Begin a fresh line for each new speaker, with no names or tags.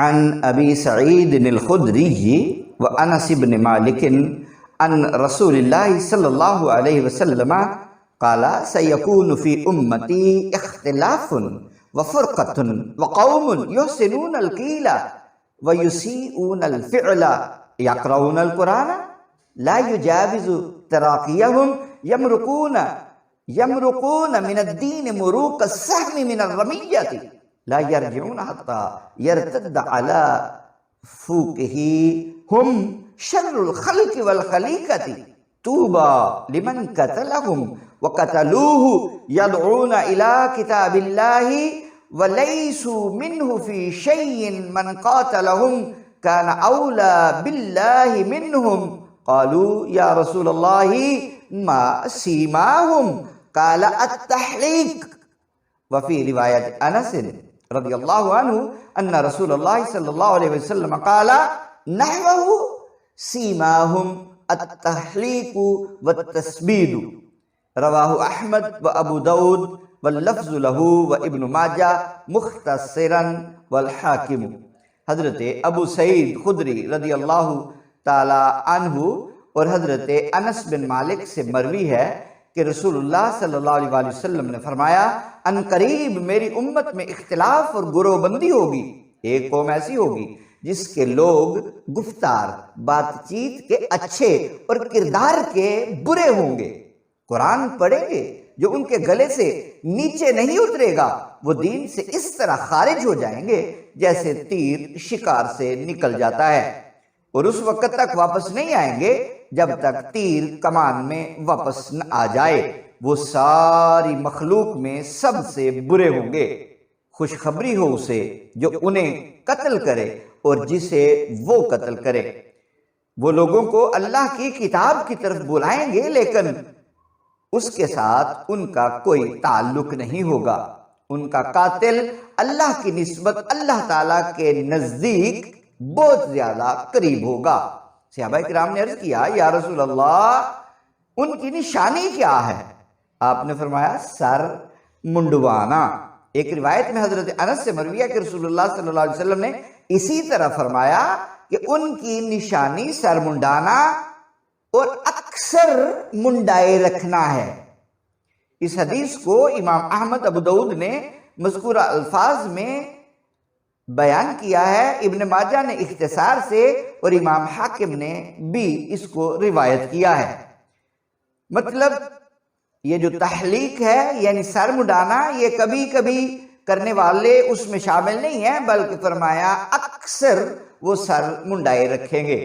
عن ابی سعید الخدری وانس بن مالک عن رسول اللہ صلی اللہ علیہ وسلم قال سيكون في امتی اختلاف وفرقة وقوم يحسنون القيل ويسيئون الفعل يقرؤون القرآن لا يجاوز تراقيهم يمرقون من الدين مروق السهم من الرمية لا يرجعون حتى يرتد على فوقه هم شر الخلق والخليقة طوبى لمن قتلهم وقتلوه يدعون إلى كتاب الله وليسوا منه في شيء من قاتلهم كان أولى بالله منهم قالوا يا رسول الله ما سيماهم قال التحليق وفي رواية أنس رضي الله عنه أن رسول الله صلى الله عليه وسلم قال نحوه سيماهم التحليق والتسبيد رواہ احمد و ابو داود واللفظ له و ابن ماجہ مختصرا والحاکم۔ حضرت ابو سعید خدری رضی اللہ تعالی عنہ اور حضرت انس بن مالک سے مروی ہے کہ رسول اللہ صلی اللہ علیہ وسلم نے فرمایا ان قریب میری امت میں اختلاف اور گروہ بندی ہوگی۔ ایک قوم ایسی ہوگی جس کے لوگ گفتار بات چیت کے اچھے اور کردار کے برے ہوں گے، قرآن پڑھیں گے جو ان کے گلے سے نیچے نہیں اترے گا، وہ دین سے اس طرح خارج ہو جائیں گے جیسے تیر شکار سے نکل جاتا ہے، اور اس وقت تک واپس نہیں آئیں گے جب تک تیر کمان میں واپس نہ آ جائے۔ وہ ساری مخلوق میں سب سے برے ہوں گے۔ خوشخبری ہو اسے جو انہیں قتل کرے اور جسے وہ قتل کرے۔ وہ لوگوں کو اللہ کی کتاب کی طرف بلائیں گے لیکن اس کے ساتھ ان کا کوئی تعلق نہیں ہوگا۔ ان کا قاتل اللہ کی نسبت اللہ تعالیٰ کے نزدیک بہت زیادہ قریب ہوگا۔ صحابہ کرام نے عرض کیا یا رسول اللہ ان کی نشانی کیا ہے؟ آپ نے فرمایا سر منڈوانا۔ ایک روایت میں حضرت انس سے مروی ہے کہ رسول اللہ صلی اللہ علیہ وسلم نے اسی طرح فرمایا کہ ان کی نشانی سر منڈانا اور اکثر منڈائے رکھنا ہے۔ اس حدیث کو امام احمد ابو داود نے مذکورہ الفاظ میں بیان کیا ہے، ابن ماجہ نے اختصار سے اور امام حاکم نے بھی اس کو روایت کیا ہے۔ مطلب یہ جو تحلیق ہے یعنی سر منڈانا، یہ کبھی کبھی کرنے والے اس میں شامل نہیں ہیں، بلکہ فرمایا اکثر وہ سر منڈائے رکھیں گے۔